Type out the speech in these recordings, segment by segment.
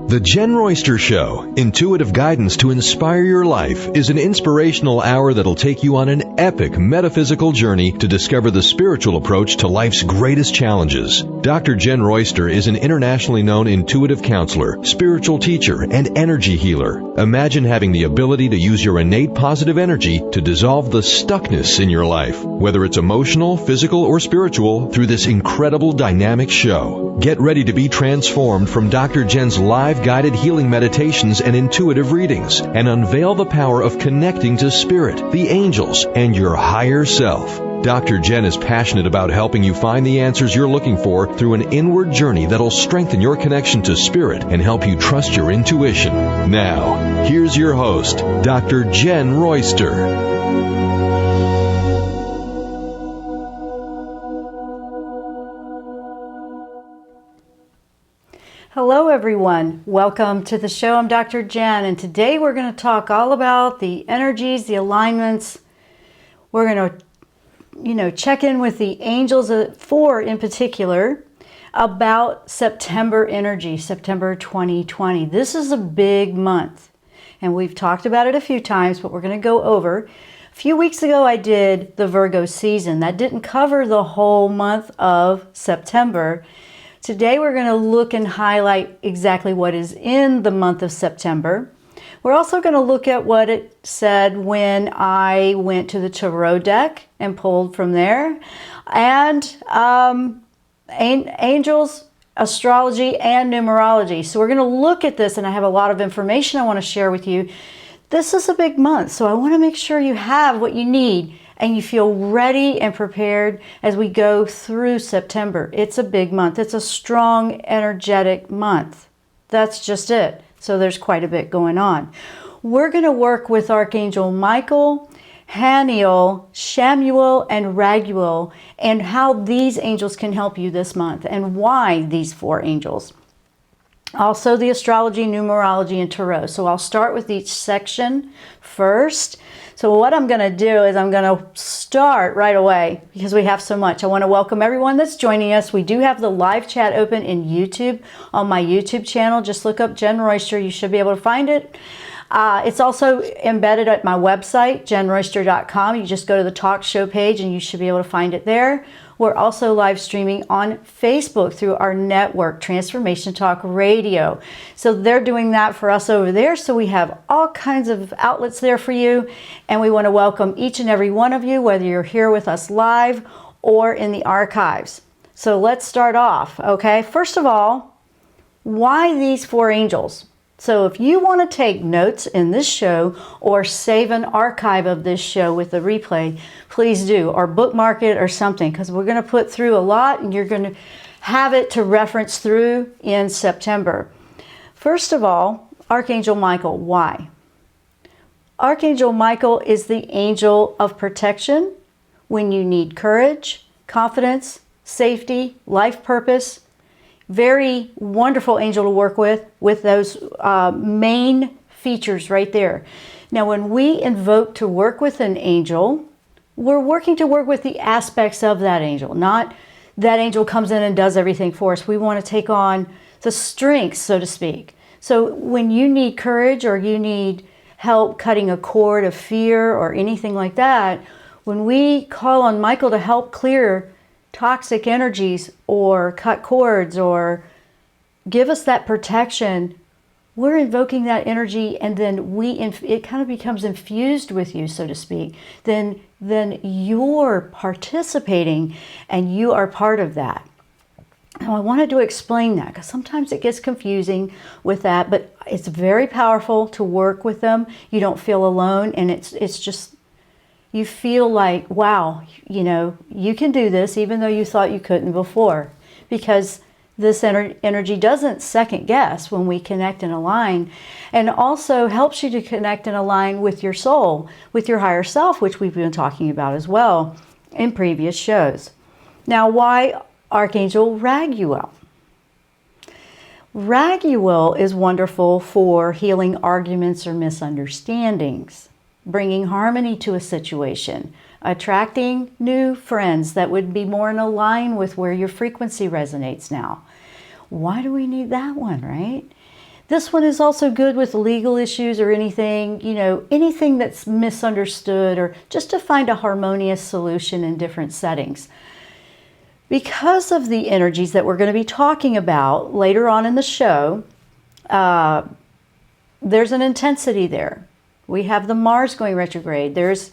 The Jenn Royster Show, intuitive guidance to inspire your life, is an inspirational hour that'll take you on an epic metaphysical journey to discover the spiritual approach to life's greatest challenges. Dr. Jenn Royster is an internationally known intuitive counselor, spiritual teacher, and energy healer. Imagine having the ability to use your innate positive energy to dissolve the stuckness in your life, whether it's emotional, physical, or spiritual, through this incredible dynamic show. Get ready to be transformed from Dr. Jenn's live guided healing meditations and intuitive readings, and unveil the power of connecting to spirit, the angels, and your higher self. Dr. Jenn is passionate about helping you find the answers you're looking for through an inward journey that'll strengthen your connection to spirit and help you trust your intuition. Now, here's your host, Dr. Jenn Royster. Hello everyone, welcome to the show. I'm Dr. Jenn, and today we're going to talk all about the energies, the alignments. We're going to, check in with the angels, four in particular, about September energy, September 2020. This is a big month, and we've talked about it a few times, but we're going to go over. A few weeks ago I did the Virgo season. That didn't cover the whole month of September. Today we're going to look and highlight exactly what is in the month of September. We're also going to look at what it said when I went to the tarot deck and pulled from there. And angels, astrology, and numerology. So we're going to look at this, and I have a lot of information I want to share with you. This is a big month, so I want to make sure you have what you need and you feel ready and prepared as we go through September. It's a big month. It's a strong, energetic month. That's just it. So there's quite a bit going on. We're going to work with Archangel Michael, Haniel, Chamuel, and Raguel, and how these angels can help you this month and why these four angels. Also the astrology, numerology, and tarot. So I'll start with each section first. So what I'm going to do is I'm going to start right away because we have so much. I want to welcome everyone that's joining us. We do have the live chat open in YouTube on my YouTube channel. Just look up Jenn Royster. You should be able to find it. It's also embedded at my website, jennroyster.com. You just go to the talk show page and you should be able to find it there. We're also live streaming on Facebook through our network, Transformation Talk Radio. So they're doing that for us over there. So we have all kinds of outlets there for you. And we want to welcome each and every one of you, whether you're here with us live or in the archives. So let's start off, okay? First of all, why these four angels? So if you want to take notes in this show or save an archive of this show with the replay, please do, or bookmark it or something, because we're going to put through a lot and you're going to have it to reference through in September. First of all, Archangel Michael. Why? Archangel Michael is the angel of protection when you need courage, confidence, safety, life purpose. Very wonderful angel to work with those main features right there. Now, when we invoke to work with an angel, we're working to work with the aspects of that angel, not that angel comes in and does everything for us. We want to take on the strengths, so to speak. So when you need courage or you need help cutting a cord of fear or anything like that, when we call on Michael to help clear toxic energies or cut cords or give us that protection, we're invoking that energy, and then it kind of becomes infused with you, so to speak. Then you're participating and you are part of that. Now I wanted to explain that because sometimes it gets confusing with that, but it's very powerful to work with them. You don't feel alone, and it's just, you feel like, wow, you can do this even though you thought you couldn't before, because this energy doesn't second guess when we connect and align, and also helps you to connect and align with your soul, with your higher self, which we've been talking about as well in previous shows. Now, why Archangel Raguel? Raguel is wonderful for healing arguments or misunderstandings, bringing harmony to a situation, attracting new friends that would be more in line with where your frequency resonates now. Why do we need that one, right? This one is also good with legal issues or anything, anything that's misunderstood, or just to find a harmonious solution in different settings. Because of the energies that we're going to be talking about later on in the show, there's an intensity there. We have the Mars going retrograde. There's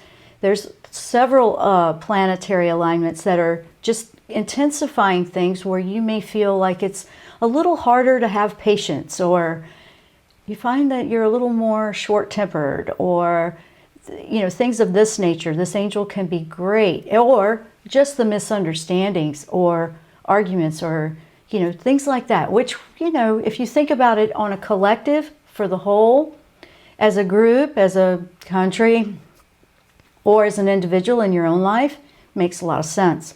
several planetary alignments that are just intensifying things where you may feel like it's a little harder to have patience, or you find that you're a little more short-tempered, or things of this nature. This angel can be great, or just the misunderstandings or arguments, or things like that, which if you think about it on a collective, for the whole, as a group, as a country, or as an individual in your own life, makes a lot of sense.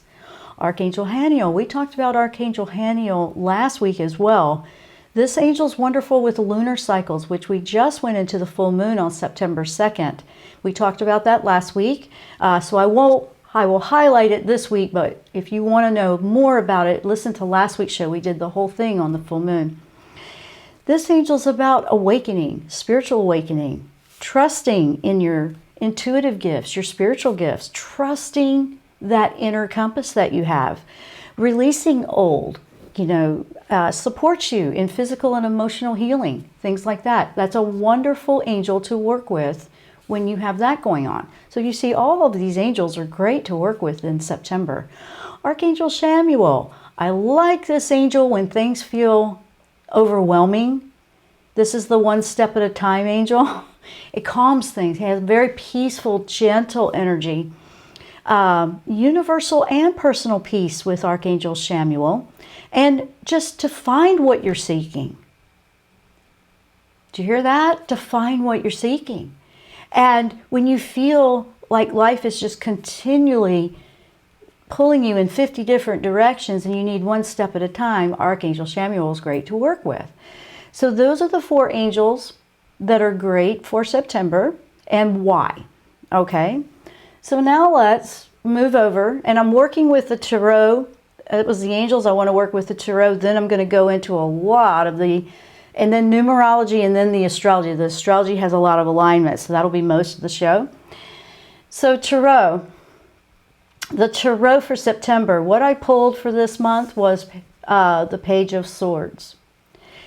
Archangel Haniel, we talked about Archangel Haniel last week as well. This angel's wonderful with lunar cycles, which we just went into the full moon on September 2nd. We talked about that last week, so I will highlight it this week, but if you want to know more about it, listen to last week's show. We did the whole thing on the full moon. This angel's about awakening, spiritual awakening, trusting in your intuitive gifts, your spiritual gifts, trusting that inner compass that you have, releasing old, supports you in physical and emotional healing, things like that. That's a wonderful angel to work with when you have that going on. So you see, all of these angels are great to work with in September. Archangel Chamuel, I like this angel when things feel overwhelming. This is the one step at a time angel. It calms things. It has very peaceful, gentle energy. Universal and personal peace with Archangel Chamuel. And just to find what you're seeking. Do you hear that? To find what you're seeking. And when you feel like life is just continually pulling you in 50 different directions and you need one step at a time, Archangel Chamuel is great to work with. So those are the 4 angels that are great for September, and why. Okay, so now let's move over, and I'm working with the tarot. It was the angels. I want to work with the tarot. Then I'm going to go into a lot of and then numerology, and then the astrology. The astrology has a lot of alignment, so that'll be most of the show. So tarot. The tarot for September, what I pulled for this month was the Page of Swords.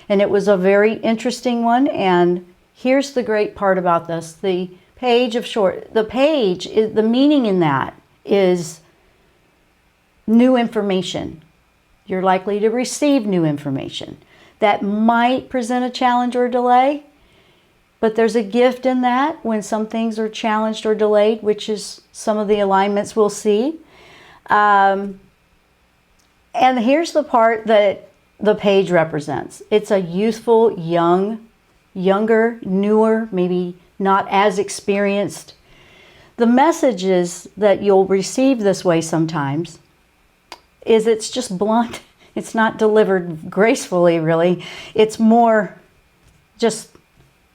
And it was a very interesting one, and here's the great part about this. The Page of Swords, the meaning in that is new information. You're likely to receive new information that might present a challenge or delay, but there's a gift in that when some things are challenged or delayed, which is some of the alignments we'll see. And here's the part that the page represents. It's a youthful, younger, newer, maybe not as experienced. The messages that you'll receive this way sometimes is it's just blunt. It's not delivered gracefully, really. It's more just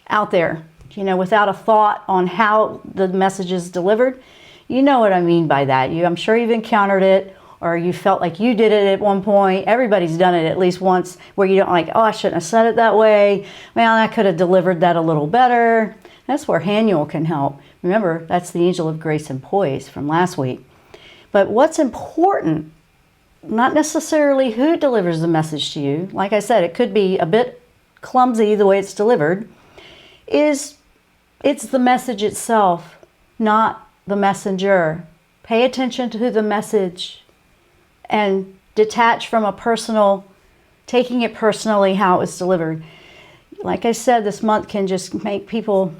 out there, without a thought on how the message is delivered. You know what I mean by that. I'm sure you've encountered it, or you felt like you did it at one point. Everybody's done it at least once, where you don't I shouldn't have said it that way. Well, I could have delivered that a little better. That's where Haniel can help. Remember, that's the angel of grace and poise from last week. But what's important, not necessarily who delivers the message to you. Like I said, it could be a bit clumsy the way it's delivered. It's the message itself, not the messenger. Pay attention to the message and detach from taking it personally how it was delivered. Like I said, this month can just make people,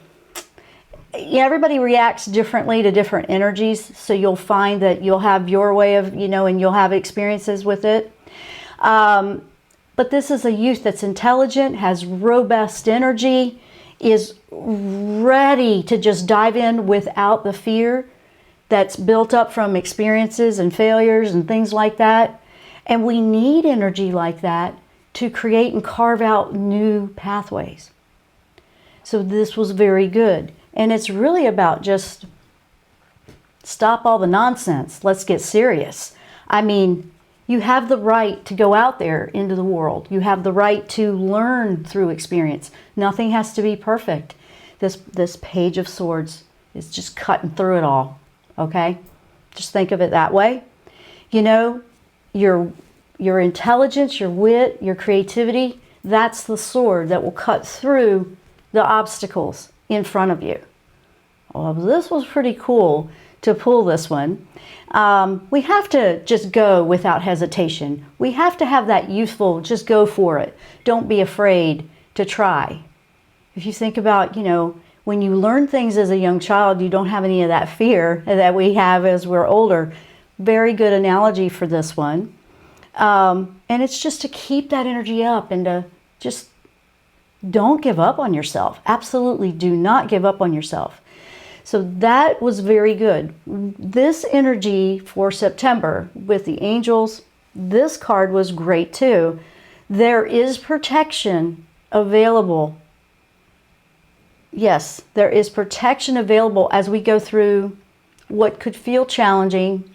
everybody reacts differently to different energies, so you'll find that you'll have your way of, and you'll have experiences with it. But this is a youth that's intelligent, has robust energy, is ready to just dive in without the fear that's built up from experiences and failures and things like that. And we need energy like that to create and carve out new pathways. So this was very good. And it's really about just stop all the nonsense. Let's get serious. I mean, You have the right to go out there into the world. You have the right to learn through experience. Nothing has to be perfect. This Page of Swords is just cutting through it all, okay? Just think of it that way. You know, your intelligence, your wit, your creativity, that's the sword that will cut through the obstacles in front of you. Well, this was pretty cool to pull this one. We have to just go without hesitation. We have to have that youthful, just go for it. Don't be afraid to try. If you think about, you know, when you learn things as a young child, you don't have any of that fear that we have as we're older. Very good analogy for this one. And it's just to keep that energy up and to just don't give up on yourself. Absolutely do not give up on yourself. So that was very good. This energy for September with the angels, this card was great too. There is protection available. Yes, there is protection available as we go through what could feel challenging,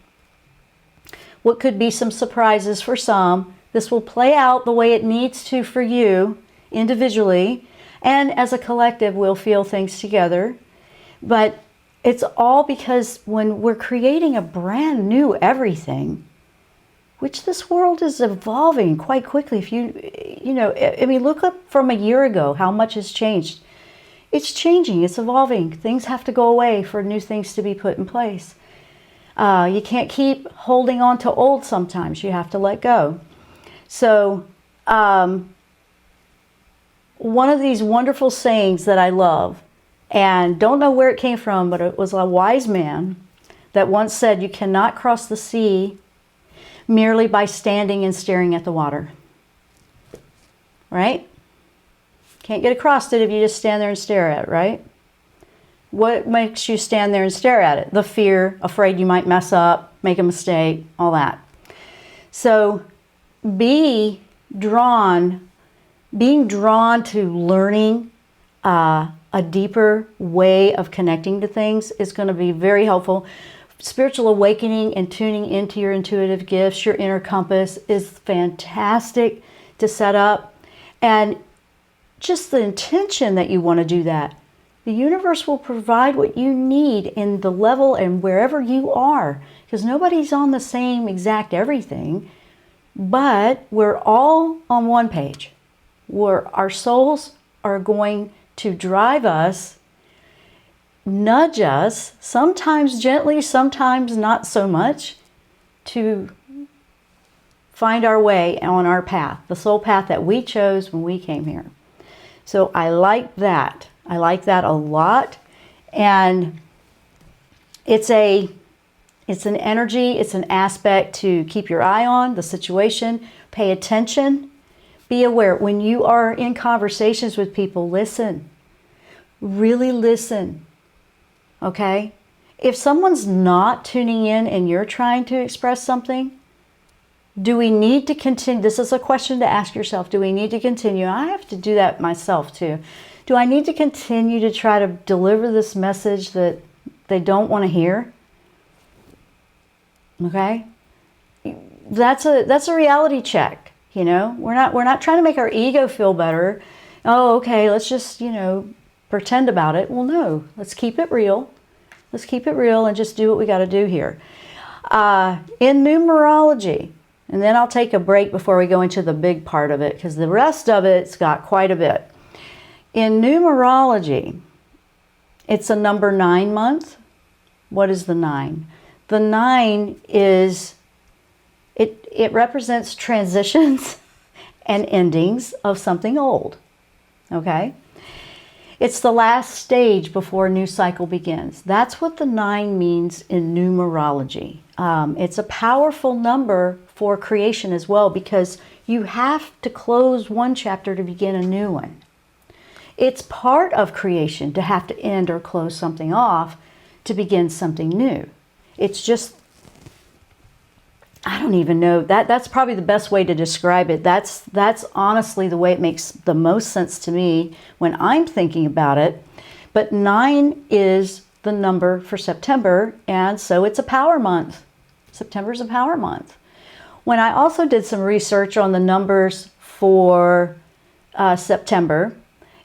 what could be some surprises for some. This will play out the way it needs to for you individually, and as a collective we'll feel things together. But it's all because when we're creating a brand new everything, which this world is evolving quite quickly. If you know, I mean, look up from a year ago, how much has changed. It's changing, it's evolving. Things have to go away for new things to be put in place. You can't keep holding on to old sometimes. You have to let go. So, one of these wonderful sayings that I love, and don't know where it came from, but it was a wise man that once said, you cannot cross the sea merely by standing and staring at the water. Right? Can't get across it if you just stand there and stare at it, right? What makes you stand there and stare at it? The fear, afraid you might mess up, make a mistake, all that. So being drawn to learning a deeper way of connecting to things is going to be very helpful. Spiritual awakening and tuning into your intuitive gifts, your inner compass, is fantastic to set up. And just the intention that you want to do that. The universe will provide what you need in the level and wherever you are, because nobody's on the same exact everything, but we're all on one page, where our souls are going to drive us, nudge us, sometimes gently, sometimes not so much, to find our way on our path, the soul path that we chose when we came here. So I like that. I like that a lot. And it's an energy, it's an aspect to keep your eye on the situation, pay attention, be aware. When you are in conversations with people, listen. Really listen. Okay? If someone's not tuning in and you're trying to express something, do we need to continue? This is a question to ask yourself. Do we need to continue? I have to do that myself too. Do I need to continue to try to deliver this message that they don't want to hear? Okay? That's a reality check, you know? We're not trying to make our ego feel better. Oh, okay, let's just, you know, pretend about it. Well, no. Let's keep it real. Let's keep it real and just do what we got to do here. In numerology, and then I'll take a break before we go into the big part of it, because the rest of it's got quite a bit. In numerology, it's a number 9 month. What is the 9? The 9 is, it represents transitions and endings of something old. Okay? It's the last stage before a new cycle begins. That's what the 9 means in numerology. It's a powerful number for creation as well, because you have to close one chapter to begin a new one. It's part of creation to have to end or close something off to begin something new. It's just, I don't even know, that's probably the best way to describe it. That's honestly the way it makes the most sense to me when I'm thinking about it. But 9 is the number for September, and so it's a power month. September is a power month. When I also did some research on the numbers for September,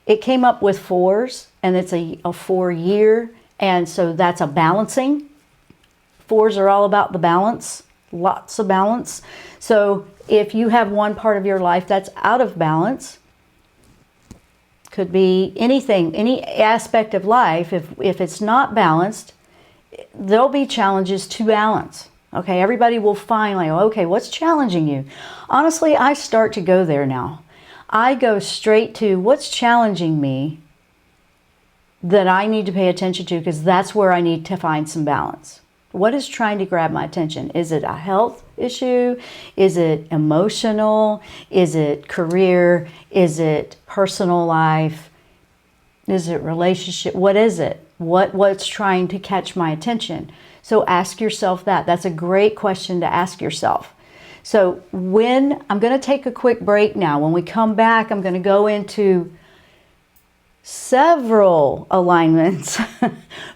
it came up with 4s, and it's a 4-year, and so that's a balancing. 4s are all about the balance, lots of balance. So if you have one part of your life that's out of balance, could be anything, any aspect of life, if it's not balanced, there'll be challenges to balance. Okay, everybody will find like, okay, what's challenging you? Honestly, I start to go there now. I go straight to what's challenging me that I need to pay attention to, because that's where I need to find some balance. What is trying to grab my attention? Is it a health issue? Is it emotional? Is it career? Is it personal life? Is it relationship? What is it? What's trying to catch my attention? So ask yourself that. That's a great question to ask yourself. So when I'm going to take a quick break now, when we come back, I'm going to go into several alignments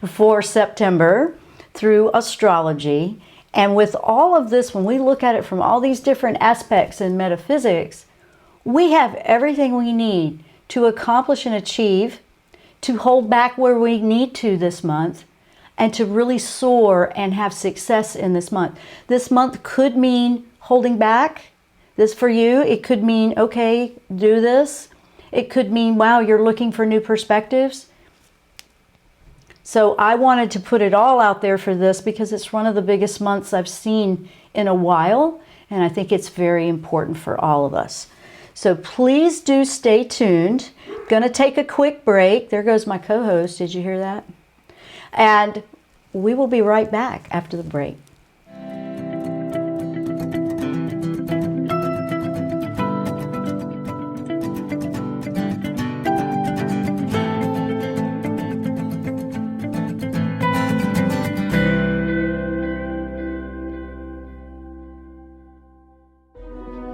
for September through astrology. And with all of this, when we look at it from all these different aspects in metaphysics, we have everything we need to accomplish and achieve, to hold back where we need to this month, and to really soar and have success in this month. This month could mean holding back. This for you, it could mean, okay, do this. It could mean, wow, you're looking for new perspectives. So I wanted to put it all out there for this because it's one of the biggest months I've seen in a while, and I think it's very important for all of us. So please do stay tuned. Going to take a quick break. There goes my co-host. Did you hear that? And we will be right back after the break.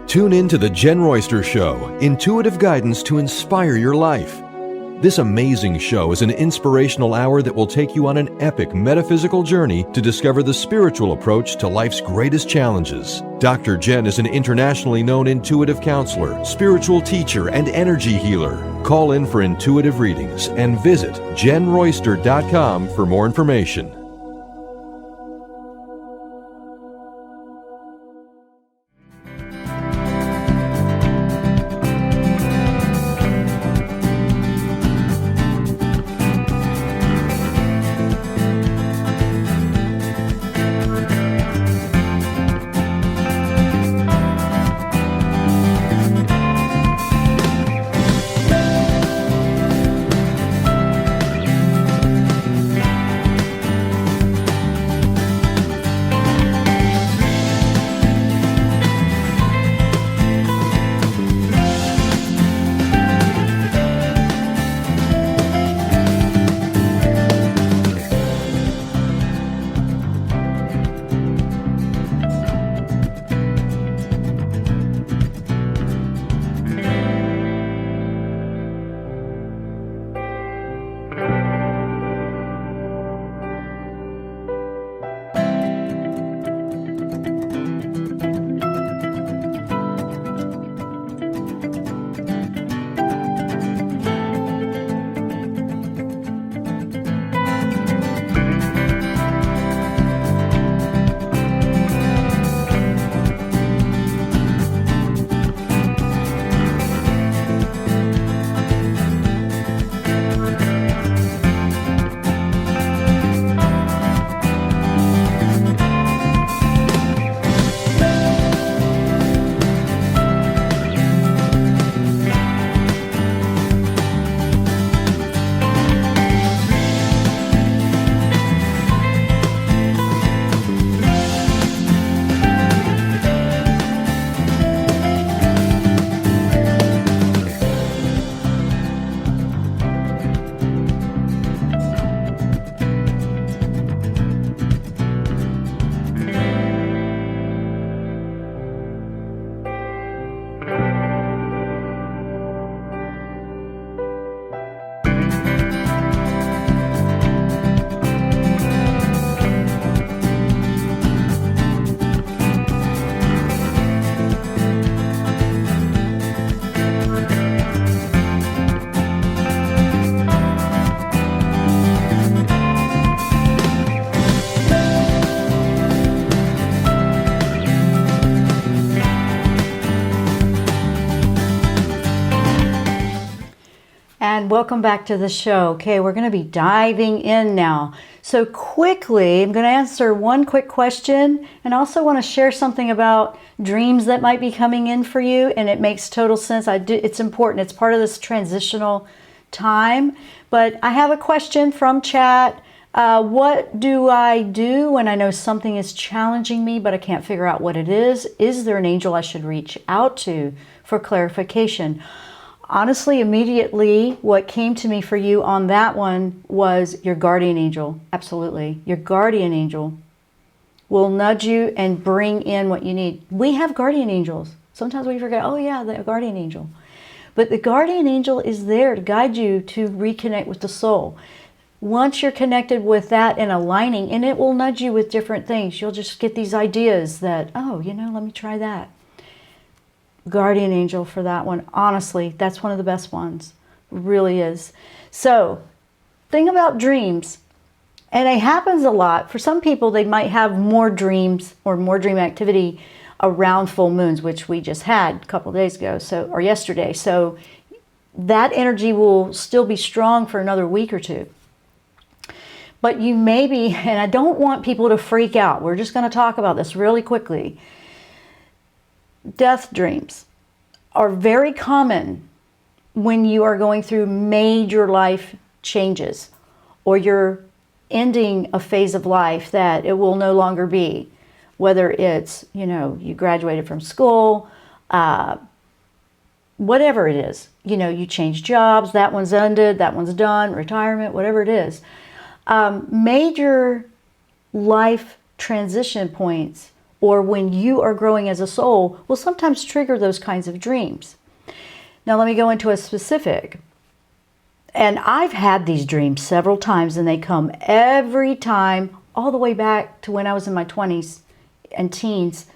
Tune in to the Jenn Royster Show, intuitive guidance to inspire your life. This amazing show is an inspirational hour that will take you on an epic metaphysical journey to discover the spiritual approach to life's greatest challenges. Dr. Jenn is an internationally known intuitive counselor, spiritual teacher, and energy healer. Call in for intuitive readings and visit JennRoyster.com for more information. and welcome back to the show. Okay, we're going to be diving in now. So quickly, I'm going to answer one quick question, and also want to share something about dreams that might be coming in for you, and it makes total sense. It's important. It's part of this transitional time. But I have a question from chat. What do I do when I know something is challenging me, but I can't figure out what it is? Is there an angel I should reach out to for clarification? Honestly, immediately, what came to me for you on that one was your guardian angel. Absolutely. Your guardian angel will nudge you and bring in what you need. We have guardian angels. Sometimes we forget, oh yeah, the guardian angel. But the guardian angel is there to guide you to reconnect with the soul. Once you're connected with that and aligning, and it will nudge you with different things. You'll just get these ideas that, oh, let me try that. Guardian angel for that one. Honestly, that's one of the best ones. Really is. So, thing about dreams, and it happens a lot. For some people, they might have more dreams or more dream activity around full moons, which we just had a couple of days ago, or yesterday. So, that energy will still be strong for another week or two. But you may be, and I don't want people to freak out. We're just going to talk about this really quickly. Death dreams are very common when you are going through major life changes, or you're ending a phase of life that it will no longer be. Whether it's, you graduated from school, whatever it is, you change jobs, that one's ended, that one's done, retirement, whatever it is. Major life transition points, or when you are growing as a soul, will sometimes trigger those kinds of dreams. Now let me go into a specific. And I've had these dreams several times, and they come every time, all the way back to when I was in my 20s and teens.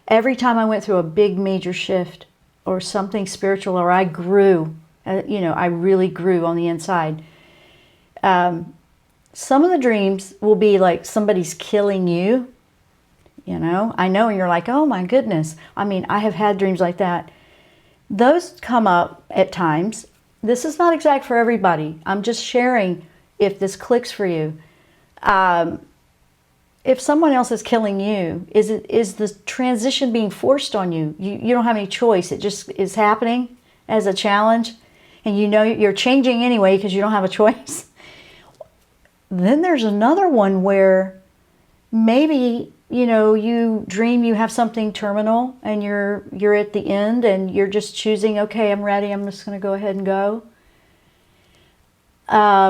Every time I went through a big major shift or something spiritual, or I grew, I really grew on the inside. Some of the dreams will be like somebody's killing you. I know, and you're like, oh my goodness. I have had dreams like that. Those come up at times. This is not exact for everybody. I'm just sharing if this clicks for you. If someone else is killing you, is the transition being forced on you? You don't have any choice. It just is happening as a challenge, and you're changing anyway because you don't have a choice. Then there's another one where maybe, you dream you have something terminal, and you're at the end, and you're just choosing, okay, I'm ready, I'm just going to go ahead and go.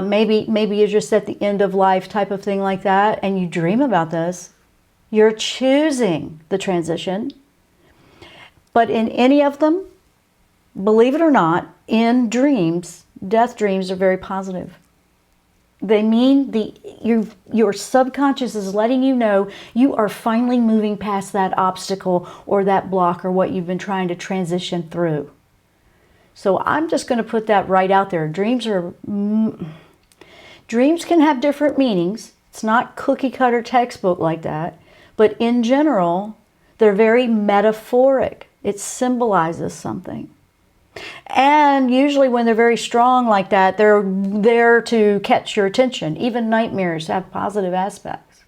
Maybe you're just at the end of life type of thing like that, and you dream about this. You're choosing the transition. But in any of them, believe it or not, in dreams, death dreams are very positive. They mean your subconscious is letting you know you are finally moving past that obstacle or that block or what you've been trying to transition through. So I'm just going to put that right out there. Dreams can have different meanings. It's not cookie cutter textbook like that. But in general, they're very metaphoric. It symbolizes something. And usually when they're very strong like that, they're there to catch your attention. Even nightmares have positive aspects.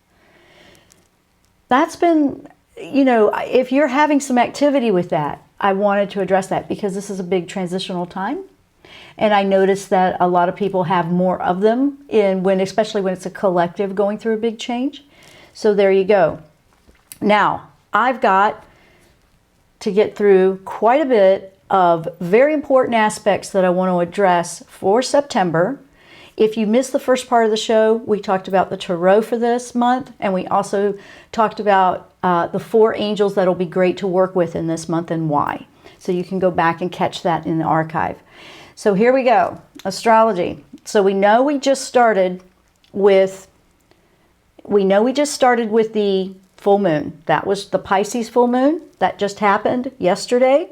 That's been, if you're having some activity with that, I wanted to address that because this is a big transitional time. And I noticed that a lot of people have more of them, especially when it's a collective going through a big change. So there you go. Now, I've got to get through quite a bit of very important aspects that I want to address for September. If you missed the first part of the show, we talked about the tarot for this month, and we also talked about the 4 angels that'll be great to work with in this month and why. So you can go back and catch that in the archive. So here we go. Astrology. So we know we just started with the full moon. That was the Pisces full moon. That just happened yesterday.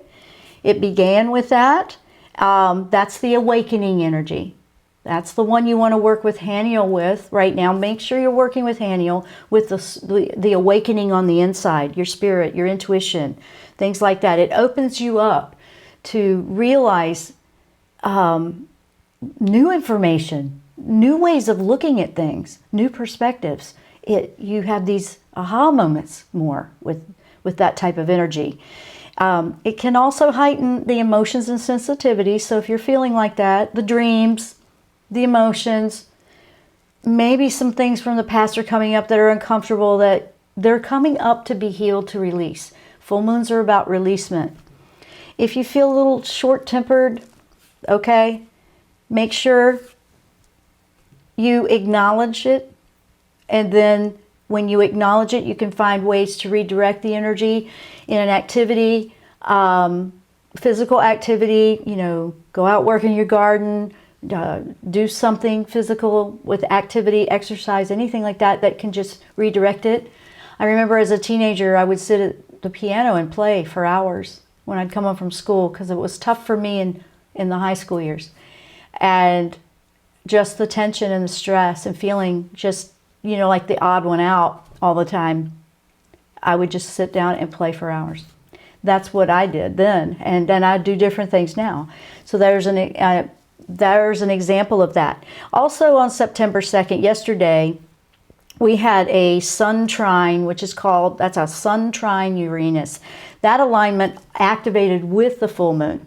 It began with that. That's the awakening energy. That's the one you want to work with Haniel with right now. Make sure you're working with Haniel with the awakening on the inside, your spirit, your intuition, things like that. It opens you up to realize new information, new ways of looking at things, new perspectives. You have these aha moments more with that type of energy. It can also heighten the emotions and sensitivity. So if you're feeling like that, the dreams, the emotions, maybe some things from the past are coming up that are uncomfortable, that they're coming up to be healed, to release. Full moons are about releasement. If you feel a little short-tempered, okay, make sure you acknowledge it. And then when you acknowledge it, you can find ways to redirect the energy in an activity, physical activity, go out, work in your garden, do something physical with activity, exercise, anything like that, that can just redirect it. I remember as a teenager, I would sit at the piano and play for hours when I'd come home from school, because it was tough for me in the high school years. And just the tension and the stress and feeling just, like the odd one out all the time, I would just sit down and play for hours. That's what I did then. And then I do different things now. So there's an example of that. Also on September 2nd, yesterday, we had a sun trine, which is called, that's a sun trine Uranus. That alignment activated with the full moon.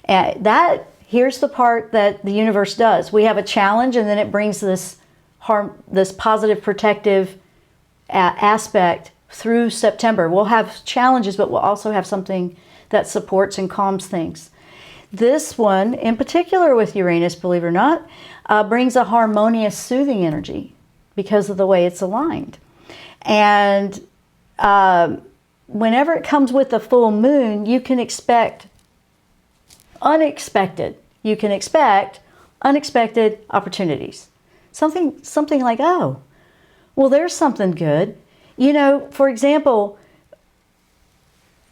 Here's the part that the universe does. We have a challenge, and then it brings this positive protective aspect through September. We'll have challenges, but we'll also have something that supports and calms things. This one, in particular with Uranus, believe it or not, brings a harmonious, soothing energy because of the way it's aligned. And whenever it comes with the full moon, you can expect unexpected. You can expect unexpected opportunities. Something like, oh, well, there's something good. For example,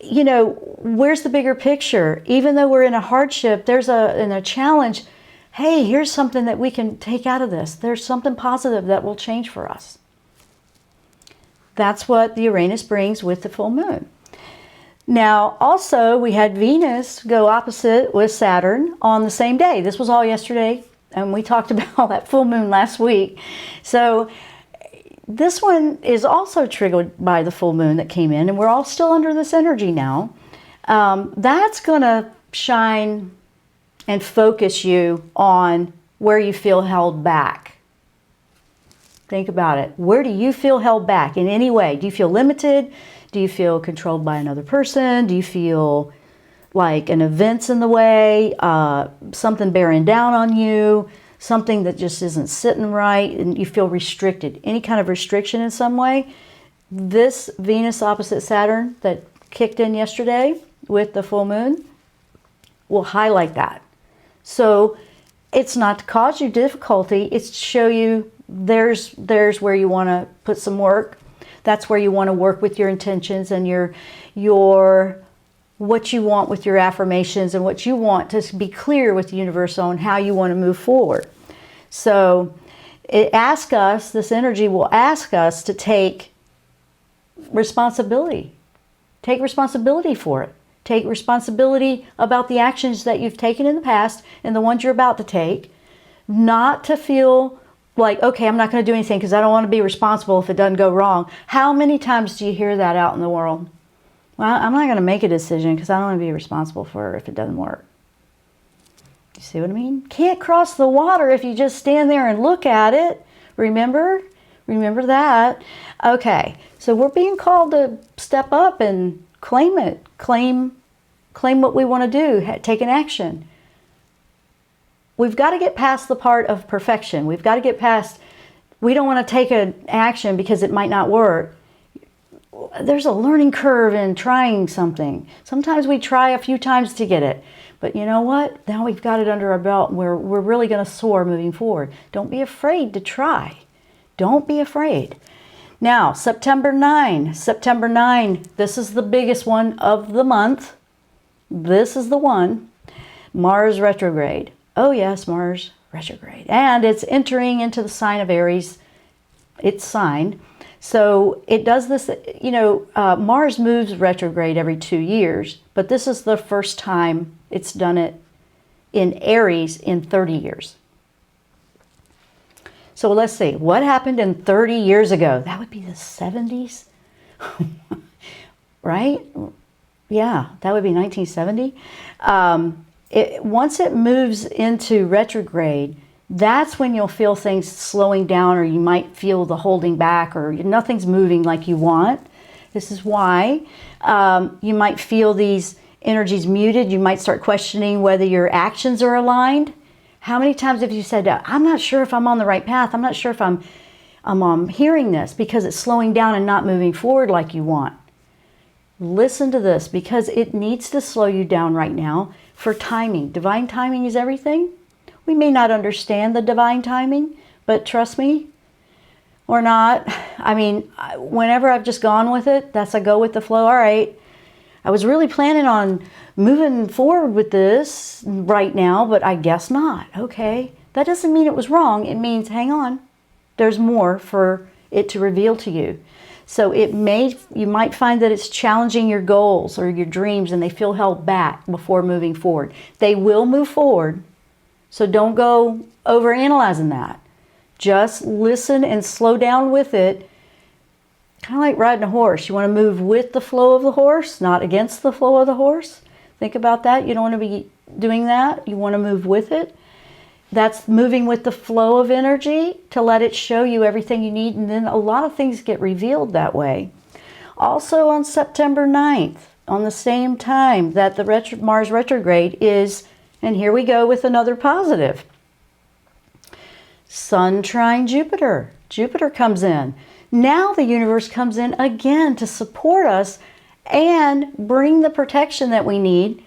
where's the bigger picture? Even though we're in a hardship, there's a challenge. Hey, here's something that we can take out of this. There's something positive that will change for us. That's what the Uranus brings with the full moon. Now, also, we had Venus go opposite with Saturn on the same day. This was all yesterday, and we talked about that full moon last week. So this one is also triggered by the full moon that came in, and we're all still under this energy now. That's going to shine and focus you on where you feel held back. Think about it. Where do you feel held back in any way? Do you feel limited? Do you feel controlled by another person? Do you feel like an event's in the way? Something bearing down on you? Something that just isn't sitting right and you feel restricted? Any kind of restriction in some way? This Venus opposite Saturn that kicked in yesterday with the full moon will highlight that. So it's not to cause you difficulty, it's to show you there's where you want to put some work. That's where you want to work with your intentions and your what you want with your affirmations and what you want to be clear with the universe on how you want to move forward. So this energy will ask us to take responsibility. Take responsibility for it. Take responsibility about the actions that you've taken in the past and the ones you're about to take. Not to feel like, okay, I'm not going to do anything because I don't want to be responsible if it doesn't go wrong. How many times do you hear that out in the world? Well, I'm not going to make a decision because I don't want to be responsible for it if it doesn't work. You see what I mean? Can't cross the water if you just stand there and look at it. Remember that. Okay, so we're being called to step up and claim it. Claim what we want to do. Take an action. We've got to get past the part of perfection. We've got to get past, we don't want to take an action because it might not work. There's a learning curve in trying something. Sometimes we try a few times to get it. But you know what? Now we've got it under our belt and we're really going to soar moving forward. Don't be afraid to try. Don't be afraid. Now, September 9. September 9, this is the biggest one of the month. This is the one. Mars retrograde. Oh yes, Mars retrograde. And it's entering into the sign of Aries. Its sign. So it does this, Mars moves retrograde every 2 years, but this is the first time it's done it in Aries in 30 years. So let's see, what happened in 30 years ago? That would be the 70s, right? Yeah, that would be 1970. Once it moves into retrograde, that's when you'll feel things slowing down, or you might feel the holding back, or nothing's moving like you want. This is why you might feel these energies muted. You might start questioning whether your actions are aligned. How many times have you said, I'm not sure if I'm on the right path. I'm not sure if I'm hearing this, because it's slowing down and not moving forward like you want. Listen to this, because it needs to slow you down right now for timing. Divine timing is everything. We may not understand the divine timing, but trust me, or not. I mean, whenever I've just gone with it, that's a go with the flow. All right, I was really planning on moving forward with this right now, but I guess not. Okay, that doesn't mean it was wrong. It means, hang on, there's more for it to reveal to you. So you might find that it's challenging your goals or your dreams, and they feel held back before moving forward. They will move forward, so don't go overanalyzing that. Just listen and slow down with it. Kind of like riding a horse. You want to move with the flow of the horse, not against the flow of the horse. Think about that. You don't want to be doing that. You want to move with it. That's moving with the flow of energy to let it show you everything you need. And then a lot of things get revealed that way. Also on September 9th, on the same time that the Mars retrograde is, and here we go with another positive. Sun trine Jupiter. Jupiter comes in. Now the universe comes in again to support us and bring the protection that we need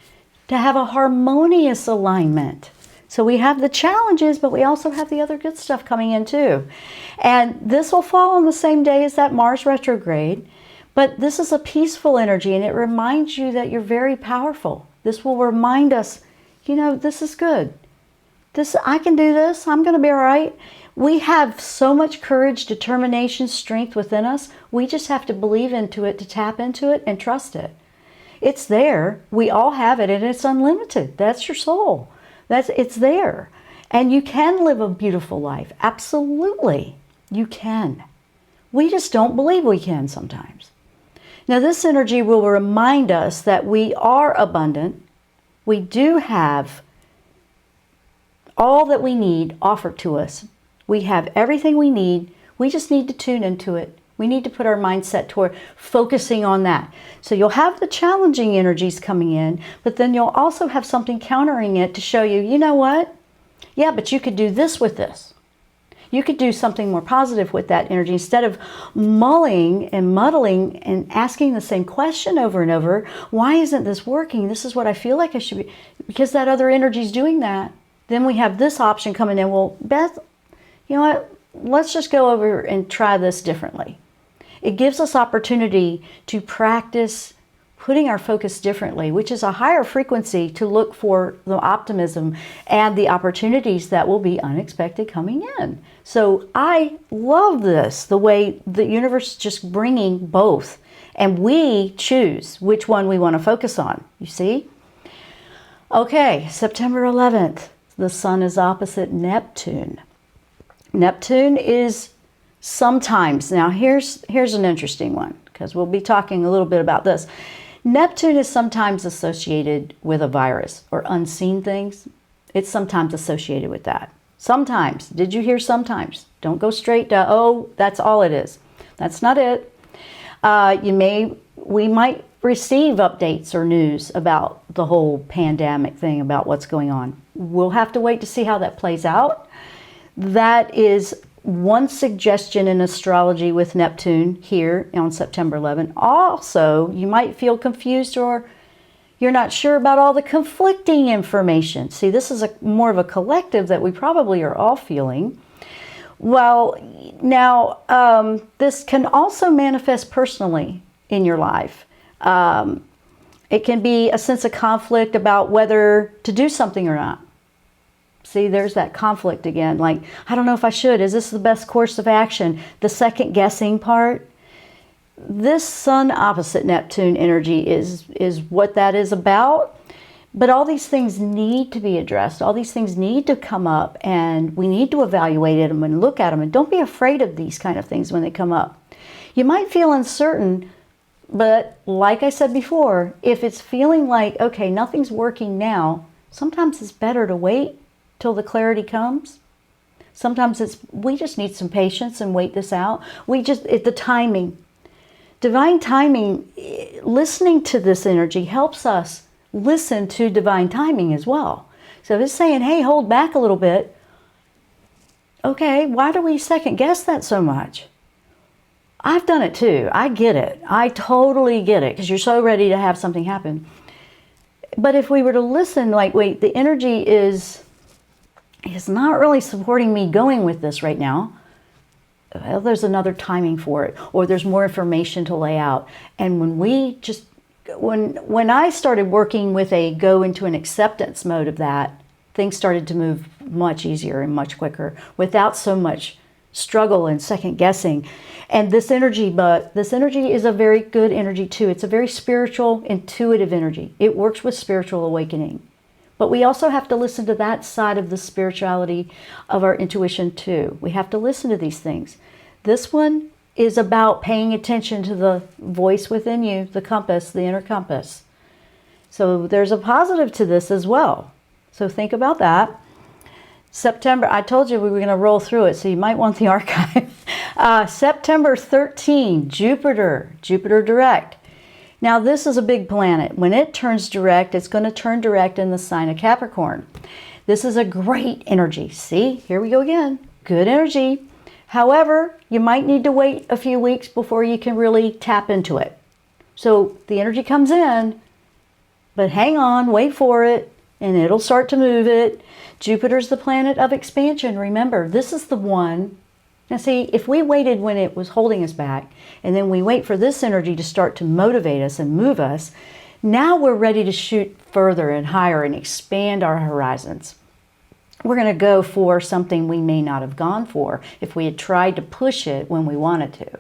to have a harmonious alignment. So we have the challenges, but we also have the other good stuff coming in too. And this will fall on the same day as that Mars retrograde, but this is a peaceful energy, and it reminds you that you're very powerful. This will remind us, you know, this is good. I can do this. I'm going to be all right. We have so much courage, determination, strength within us. We just have to believe into it, to tap into it and trust it. It's there. We all have it, and it's unlimited. That's your soul. It's there. And you can live a beautiful life. Absolutely. You can. We just don't believe we can sometimes. Now, this energy will remind us that we are abundant. We do have all that we need offered to us. We have everything we need. We just need to tune into it. We need to put our mindset toward focusing on that. So you'll have the challenging energies coming in, but then you'll also have something countering it to show you, you know what? Yeah, but you could do this with this. You could do something more positive with that energy instead of mulling and muddling and asking the same question over and over. Why isn't this working? This is what I feel like I should be, because that other energy is doing that. Then we have this option coming in. Well, Beth, you know what? Let's just go over and try this differently. It gives us opportunity to practice putting our focus differently, which is a higher frequency to look for the optimism and the opportunities that will be unexpected coming in. So I love this, the way the universe is just bringing both, and we choose which one we want to focus on, you see? Okay, September 11th, the sun is opposite Neptune. Neptune is sometimes, now here's an interesting one, because we'll be talking a little bit about this. Neptune is sometimes associated with a virus or unseen things. It's sometimes associated with that. Sometimes. Did you hear sometimes? Don't go straight to, oh, that's all it is. That's not it. We might receive updates or news about the whole pandemic thing, about what's going on. We'll have to wait to see how that plays out. That is one suggestion in astrology with Neptune here on September 11th. Also, you might feel confused or you're not sure about all the conflicting information. See, this is more of a collective that we probably are all feeling. Well, now, this can also manifest personally in your life. It can be a sense of conflict about whether to do something or not. See, there's that conflict again. Like, I don't know if I should. Is this the best course of action? The second guessing part. This sun opposite Neptune energy is what that is about. But all these things need to be addressed. All these things need to come up, and we need to evaluate them and look at them. And don't be afraid of these kind of things when they come up. You might feel uncertain, but like I said before, if it's feeling like, okay, nothing's working now, sometimes it's better to wait till the clarity comes. Sometimes we just need some patience and wait this out. The timing. Divine timing, listening to this energy helps us listen to divine timing as well. So if it's saying, hey, hold back a little bit, okay, why do we second guess that so much? I've done it too. I get it. I totally get it, because you're so ready to have something happen. But if we were to listen, like, wait, the energy is not really supporting me going with this right now. Well, there's another timing for it, or there's more information to lay out. And when I started working with go into an acceptance mode of that, things started to move much easier and much quicker without so much struggle and second guessing. And this energy is a very good energy too. It's a very spiritual, intuitive energy. It works with spiritual awakening. But we also have to listen to that side of the spirituality of our intuition too. We have to listen to these things. This one is about paying attention to the voice within you, the compass, the inner compass. So there's a positive to this as well. So think about that. September, I told you we were going to roll through it, so you might want the archive. September 13, Jupiter direct. Now this is a big planet. When it turns direct, it's going to turn direct in the sign of Capricorn. This is a great energy. See, here we go again. Good energy. However, you might need to wait a few weeks before you can really tap into it. So the energy comes in, but hang on, wait for it, and it'll start to move it. Jupiter's the planet of expansion. Remember, this is the one. Now see, if we waited when it was holding us back, and then we wait for this energy to start to motivate us and move us, now we're ready to shoot further and higher and expand our horizons. We're going to go for something we may not have gone for if we had tried to push it when we wanted to.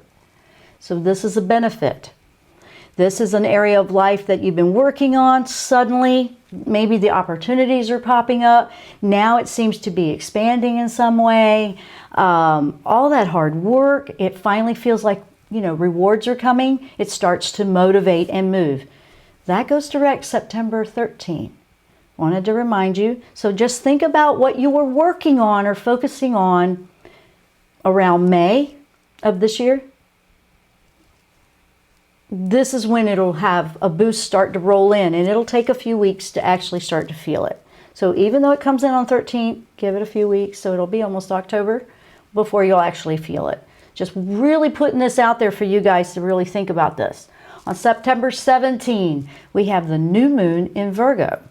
So this is a benefit. This is an area of life that you've been working on. Suddenly, maybe the opportunities are popping up. Now it seems to be expanding in some way. All that hard work, it finally feels like, rewards are coming. It starts to motivate and move. That goes direct September 13. Wanted to remind you. So just think about what you were working on or focusing on around May of this year. This is when it'll have a boost start to roll in, and it'll take a few weeks to actually start to feel it. So even though it comes in on 13th, give it a few weeks, so it'll be almost October before you'll actually feel it. Just really putting this out there for you guys to really think about this. On September 17, we have the new moon in Virgo.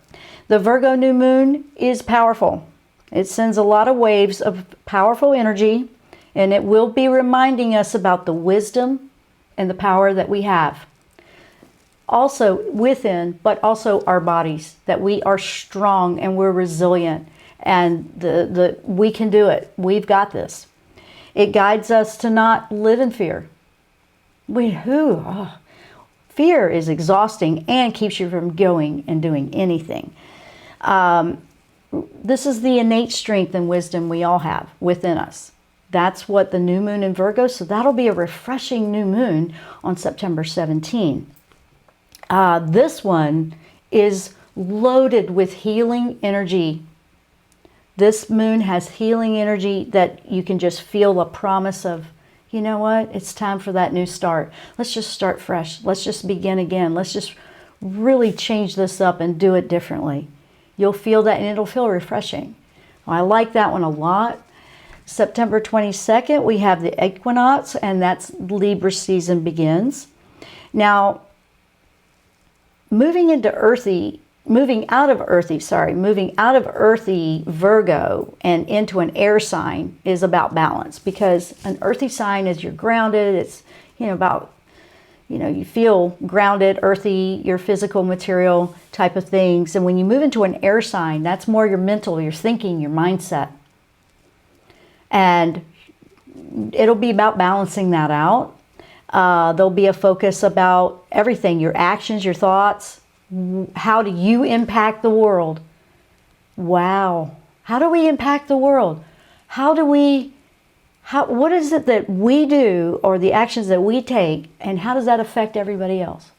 The Virgo new moon is powerful. It sends a lot of waves of powerful energy, and it will be reminding us about the wisdom and the power that we have. Also within, but also our bodies, that we are strong and we're resilient, and we can do it. We've got this. It guides us to not live in fear. Fear is exhausting and keeps you from going and doing anything. This is the innate strength and wisdom we all have within us. That's what the new moon in Virgo, so that'll be a refreshing new moon on September 17. This one is loaded with healing energy. This moon has healing energy that you can just feel a promise of, you know what, it's time for that new start. Let's just start fresh. Let's just begin again. Let's just really change this up and do it differently. You'll feel that, and it'll feel refreshing. I like that one a lot. September 22nd, we have the equinox, and that's Libra season begins. Now, moving out of earthy Virgo and into an air sign is about balance, because an earthy sign is you're grounded. It's, you feel grounded, earthy, your physical material type of things. And when you move into an air sign, that's more your mental, your thinking, your mindset. And it'll be about balancing that out. There'll be a focus about everything, your actions, your thoughts, How do you impact the world? Wow. How do we impact the world? What is it that we do, or the actions that we take, and how does that affect everybody else?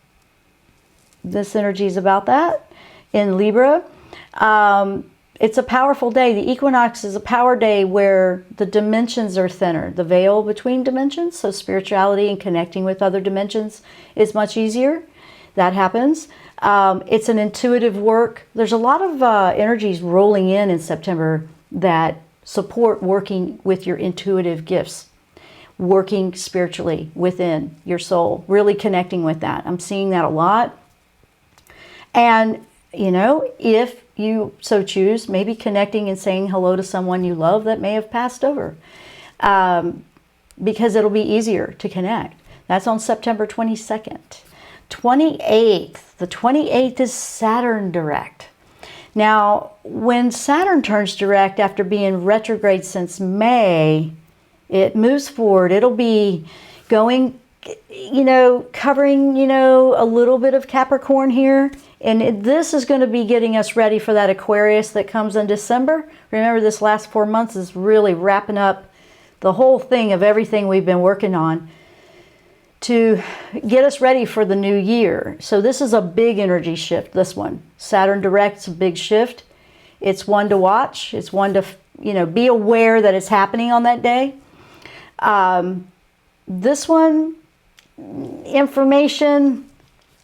This energy is about that. In Libra, it's a powerful day. The equinox is a power day where the dimensions are thinner, the veil between dimensions. So spirituality and connecting with other dimensions is much easier. That happens. It's an intuitive work. There's a lot of energies rolling in September that support working with your intuitive gifts, working spiritually within your soul, really connecting with that. I'm seeing that a lot. And, you know, if you so choose, maybe connecting and saying hello to someone you love that may have passed over, because it'll be easier to connect. That's on September 22nd. 28th. The 28th is Saturn direct. Now, when Saturn turns direct after being retrograde since May, it moves forward. It'll be going, you know, covering, you know, a little bit of Capricorn here. And this is going to be getting us ready for that Aquarius that comes in December. Remember, this last 4 months is really wrapping up the whole thing of everything we've been working on to get us ready for the new year. So this is a big energy shift, this one. Saturn direct's a big shift. It's one to watch. It's one to, you know, be aware that it's happening on that day. This one, information,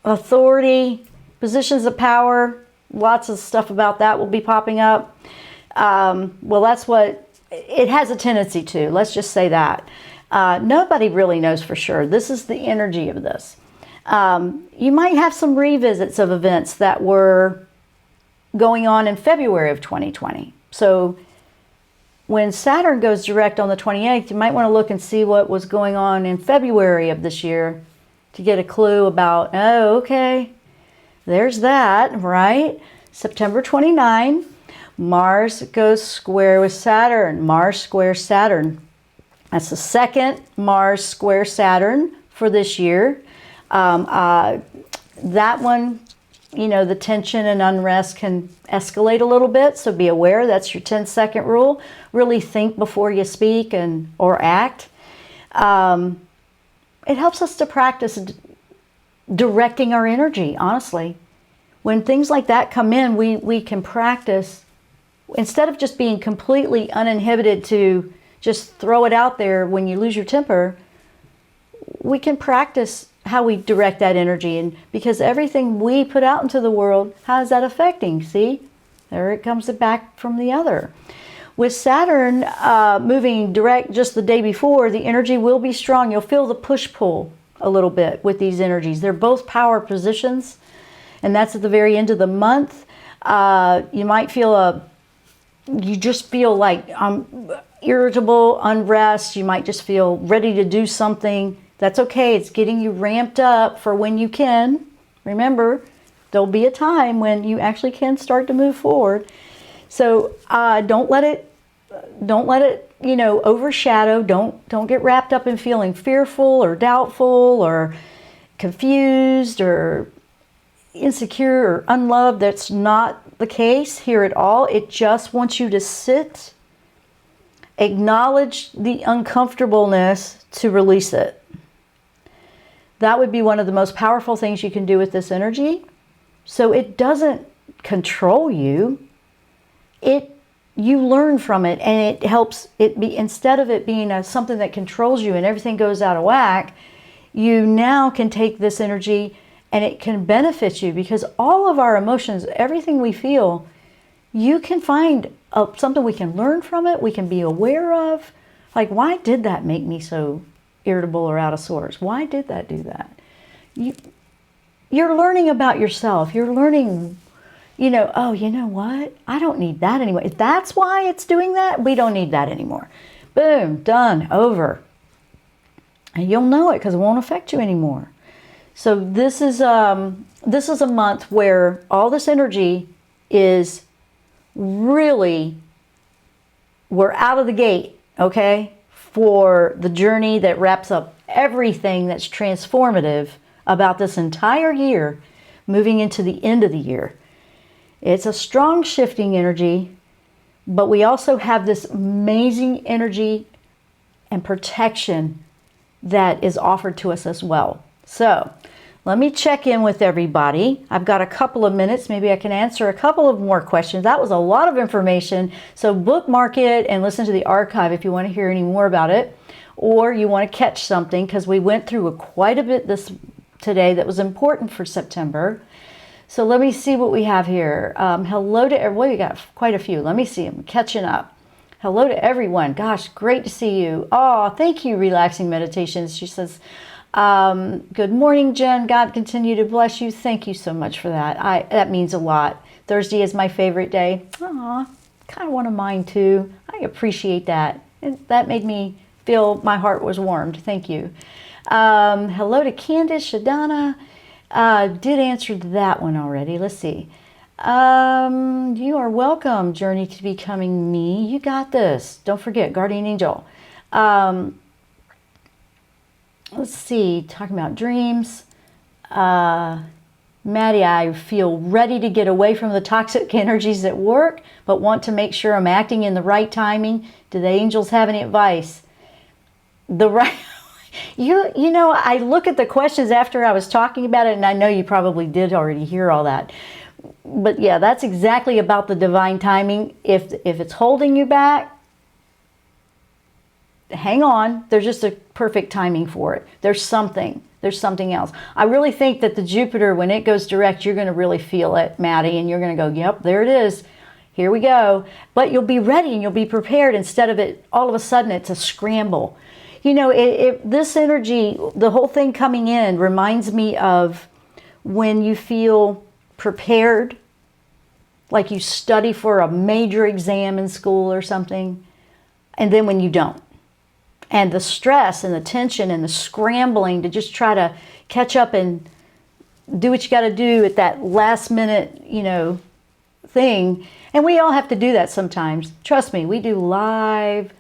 authority, positions of power, lots of stuff about that will be popping up. Well, that's what it has a tendency to. Let's just say that. Nobody really knows for sure. This is the energy of this. You might have some revisits of events that were going on in February of 2020. So when Saturn goes direct on the 28th, you might want to look and see what was going on in February of this year to get a clue about, oh, okay, there's that, right? September 29, Mars goes square with Saturn. Mars square Saturn. That's the second Mars square Saturn for this year. That one, you know, the tension and unrest can escalate a little bit, so be aware. That's your 10-second rule. Really think before you speak or act. It helps us to practice directing our energy, honestly. When things like that come in, we can practice, instead of just being completely uninhibited to just throw it out there when you lose your temper, we can practice how we direct that energy. And because everything we put out into the world, how is that affecting? See, there it comes back from the other. With Saturn moving direct just the day before, the energy will be strong. You'll feel the push-pull a little bit with these energies. They're both power positions, and that's at the very end of the month. You might feel you just feel like irritable, unrest. You might just feel ready to do something. That's okay. It's getting you ramped up for when you can. Remember, there'll be a time when you actually can start to move forward. So don't let it, you know, overshadow. Don't get wrapped up in feeling fearful or doubtful or confused or insecure or unloved. That's not the case here at all. It just wants you to sit, acknowledge the uncomfortableness to release it. That would be one of the most powerful things you can do with this energy. So it doesn't control you. You learn from it, and it helps it be, instead of it being something that controls you and everything goes out of whack, you now can take this energy and it can benefit you, because all of our emotions, everything we feel, you can find something we can learn from it, we can be aware of. Like, why did that make me so irritable or out of sorts? Why did that do that? You're learning about yourself. You're learning, you know, oh, you know what? I don't need that anymore. If that's why it's doing that, we don't need that anymore. Boom, done, over. And you'll know it because it won't affect you anymore. So this is a month where all this energy is really, we're out of the gate, okay, for the journey that wraps up everything that's transformative about this entire year. moving into the end of the year. It's a strong shifting energy, but we also have this amazing energy and protection that is offered to us as well. So let me check in with everybody. I've got a couple of minutes. Maybe I can answer a couple of more questions. That was a lot of information. So bookmark it and listen to the archive if you want to hear any more about it, or you want to catch something, because we went through quite a bit today that was important for September. So let me see what we have here. Hello to everyone. We got quite a few. Let me see. I'm catching up. Hello to everyone. Gosh, great to see you. Oh, thank you, Relaxing Meditations. She says, good morning, Jen. God continue to bless you. Thank you so much for that. That means a lot. Thursday is my favorite day. Aw, kind of one of mine too. I appreciate that. That made me feel my heart was warmed. Thank you. Hello to Candace, Shadana. Did answer that one already. Let's see. You are welcome, Journey to Becoming Me. You got this. Don't forget, Guardian Angel. Let's see, talking about dreams. Maddie, I feel ready to get away from the toxic energies at work, but want to make sure I'm acting in the right timing. Do the angels have any advice? The right... You know, I look at the questions after I was talking about it, and I know you probably did already hear all that. But yeah, that's exactly about the divine timing. If it's holding you back, hang on. There's just a perfect timing for it. There's something else. I really think that the Jupiter, when it goes direct, you're going to really feel it, Maddie, and you're going to go, yep, there it is. Here we go. But you'll be ready and you'll be prepared, instead of it all of a sudden it's a scramble. You know, this energy, the whole thing coming in reminds me of when you feel prepared, like you study for a major exam in school or something, and then when you don't. And the stress and the tension and the scrambling to just try to catch up and do what you got to do at that last minute, you know, thing. And we all have to do that sometimes. Trust me, we do live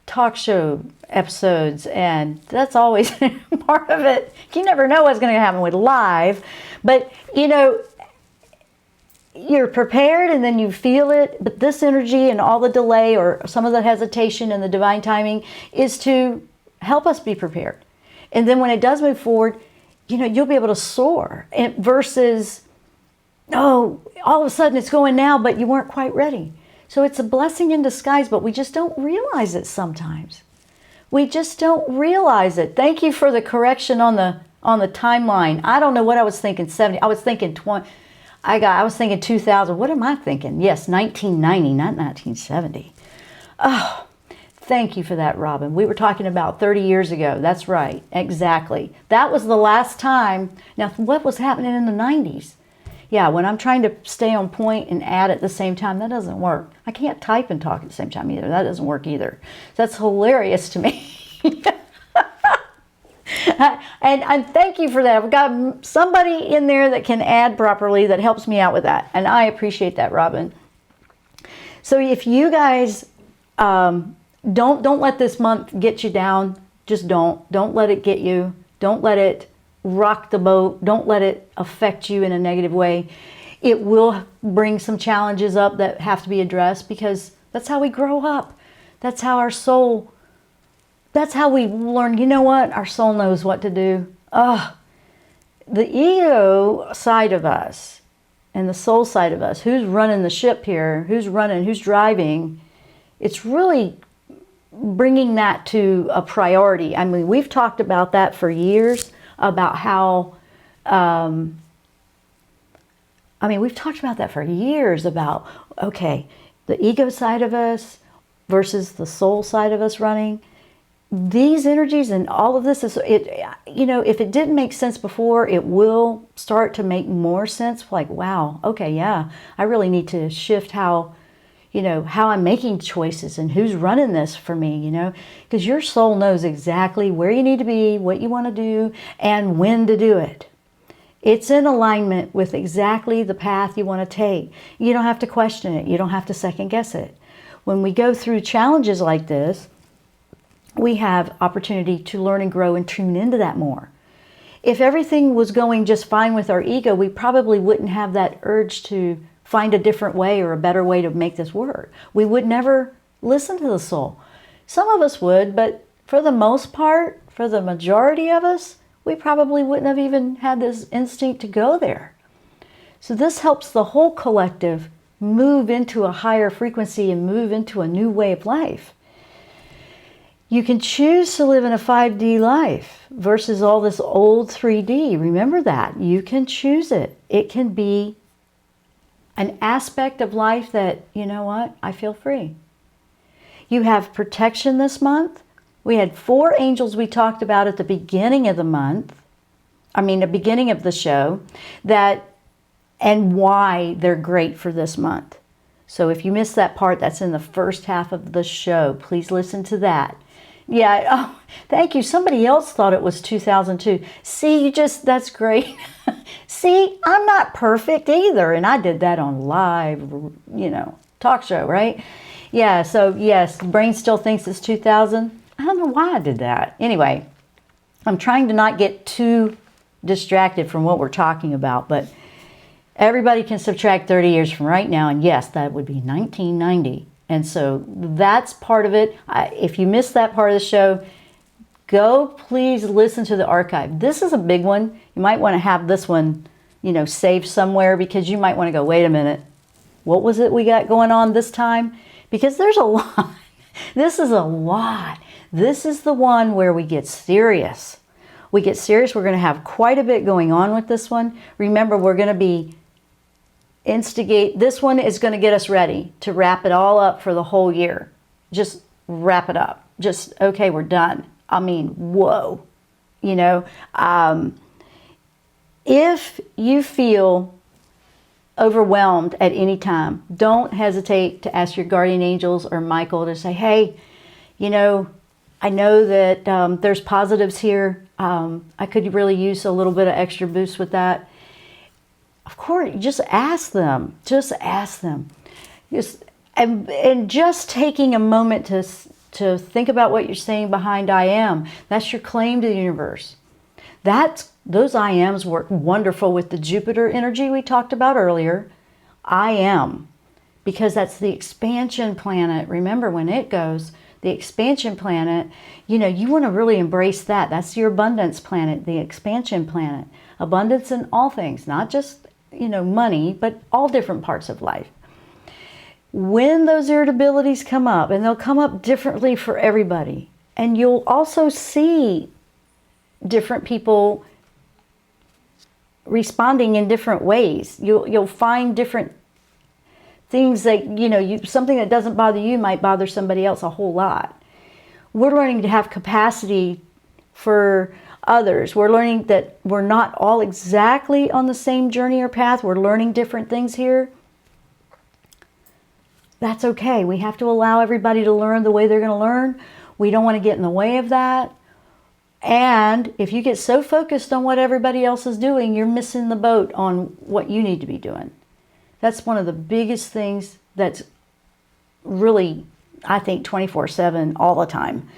talk show episodes, and that's always part of it. You never know what's going to happen with live, but you know, you're prepared and then you feel it. But this energy and all the delay or some of the hesitation and the divine timing is to help us be prepared. And then when it does move forward, you know, you'll be able to soar, and versus, oh, all of a sudden it's going now, but you weren't quite ready. So it's a blessing in disguise, but we just don't realize it sometimes. We just don't realize it. Thank you for the correction on the timeline. I don't know what I was thinking. 70. I was thinking 20. I was thinking 2000. What am I thinking? Yes, 1990, not 1970. Oh, thank you for that, Robin. We were talking about 30 years ago. That's right. Exactly. That was the last time. Now, what was happening in the 90s? Yeah, when I'm trying to stay on point and add at the same time, that doesn't work. I can't type and talk at the same time either. That doesn't work either. That's hilarious to me. and thank you for that. I've got somebody in there that can add properly that helps me out with that. And I appreciate that, Robin. So if you guys don't let this month get you down. Just don't. Don't let it get you. Don't let it rock the boat. Don't let it affect you in a negative way. It will bring some challenges up that have to be addressed, because that's how we grow up. That's how our soul, that's how we learn, you know what? Our soul knows what to do. The ego side of us and the soul side of us, who's running the ship here, who's driving, it's really bringing that to a priority. I mean, we've talked about that for years, about how, we've talked about that for years about, okay, the ego side of us versus the soul side of us running. These energies and all of this is, if it didn't make sense before, it will start to make more sense. Like, wow, okay, yeah, I really need to shift how I'm making choices and who's running this for me, because your soul knows exactly where you need to be, what you want to do, and when to do it. It's in alignment with exactly the path you want to take. You don't have to question it. You don't have to second guess it. When we go through challenges like this, we have opportunity to learn and grow and tune into that more. If everything was going just fine with our ego, we probably wouldn't have that urge to find a different way or a better way to make this work. We would never listen to the soul. Some of us would, but for the most part, for the majority of us, we probably wouldn't have even had this instinct to go there. So this helps the whole collective move into a higher frequency and move into a new way of life. You can choose to live in a 5D life versus all this old 3D. Remember that. You can choose it. It can be an aspect of life that, you know what, I feel free. You have protection this month. We had 4 angels we talked about at the beginning of the month. The beginning of the show, and why they're great for this month. So if you missed that part, that's in the first half of the show. Please listen to that. Yeah, oh, thank you. Somebody else thought it was 2002. See, that's great. See, I'm not perfect either. And I did that on live, talk show, right? Yeah, so yes, the brain still thinks it's 2000. I don't know why I did that. Anyway, I'm trying to not get too distracted from what we're talking about, but everybody can subtract 30 years from right now, and yes, that would be 1990. And so that's part of it. If you missed that part of the show, go please listen to the archive. This is a big one. You might want to have this one, saved somewhere, because you might want to go, wait a minute, what was it we got going on this time? Because there's a lot. This is a lot. This is the one where we get serious. We get serious. We're going to have quite a bit going on with this one. Remember, we're going to be this one is going to get us ready to wrap it all up for the whole year. Just wrap it up. Just, okay, we're done. Whoa. If you feel overwhelmed at any time, don't hesitate to ask your guardian angels or Michael to say, hey, I know that there's positives here. I could really use a little bit of extra boost with that. Of course, just ask them. Just ask them. And just taking a moment to think about what you're saying behind I am. That's your claim to the universe. Those I ams work wonderful with the Jupiter energy we talked about earlier. I am. Because that's the expansion planet. Remember, when it goes, the expansion planet, you want to really embrace that. That's your abundance planet, the expansion planet. Abundance in all things, not just money, but all different parts of life. When those irritabilities come up, and they'll come up differently for everybody, and you'll also see different people responding in different ways. You'll find different things that, something that doesn't bother you might bother somebody else a whole lot. We're learning to have capacity for others. We're learning that we're not all exactly on the same journey or path. We're learning different things here. That's okay. We have to allow everybody to learn the way they're going to learn. We don't want to get in the way of that. And if you get so focused on what everybody else is doing, you're missing the boat on what you need to be doing. That's one of the biggest things that's really, I think, 24/7 all the time.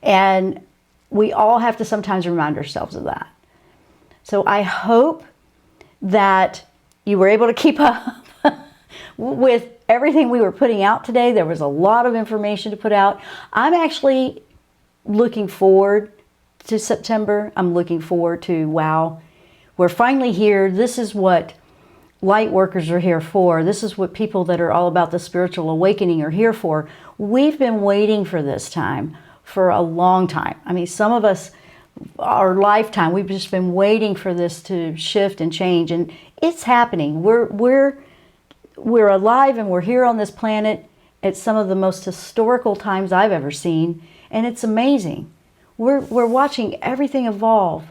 And we all have to sometimes remind ourselves of that. So I hope that you were able to keep up with everything we were putting out today. There was a lot of information to put out. I'm actually looking forward to September. I'm looking forward to, wow, we're finally here. This is what light workers are here for. This is what people that are all about the spiritual awakening are here for. We've been waiting for this time for a long time. Some of us, our lifetime, we've just been waiting for this to shift and change, and it's happening. We're alive, and we're here on this planet at some of the most historical times I've ever seen, and it's amazing. We're watching everything evolve,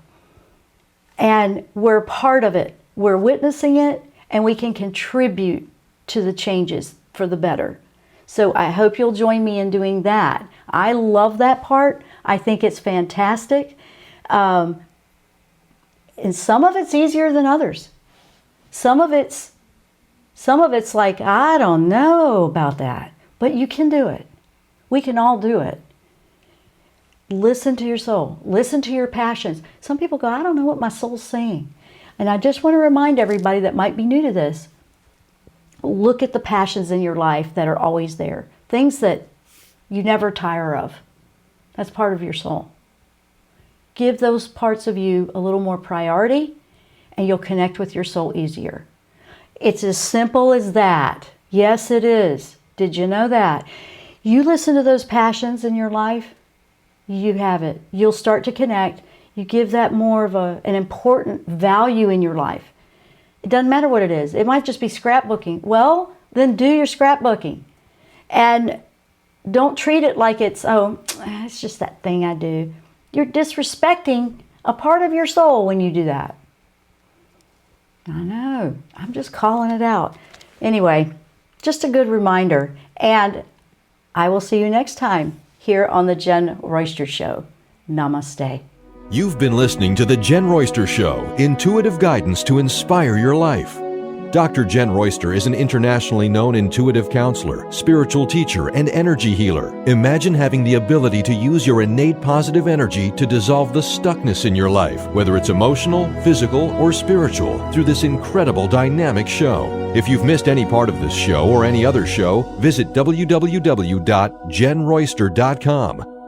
and we're part of it. We're witnessing it, and we can contribute to the changes for the better. So I hope you'll join me in doing that. I love that part. I think it's fantastic. And some of it's easier than others. Some of it's like, I don't know about that, but you can do it. We can all do it. Listen to your soul. Listen to your passions. Some people go, I don't know what my soul's saying. And I just want to remind everybody that might be new to this, look at the passions in your life that are always there. Things that you never tire of. That's part of your soul. Give those parts of you a little more priority, and you'll connect with your soul easier. It's as simple as that. Yes, it is. Did you know that? You listen to those passions in your life, you have it. You'll start to connect. You give that more of an important value in your life. It doesn't matter what it is. It might just be scrapbooking. Well, then do your scrapbooking. And don't treat it like it's just that thing I do. You're disrespecting a part of your soul when you do that. I know. I'm just calling it out. Anyway, just a good reminder. And I will see you next time here on the Jenn Royster Show. Namaste. You've been listening to the Jenn Royster Show, intuitive guidance to inspire your life. Dr. Jenn Royster is an internationally known intuitive counselor, spiritual teacher, and energy healer. Imagine having the ability to use your innate positive energy to dissolve the stuckness in your life, whether it's emotional, physical, or spiritual, through this incredible dynamic show. If you've missed any part of this show or any other show, visit www.jennroyster.com.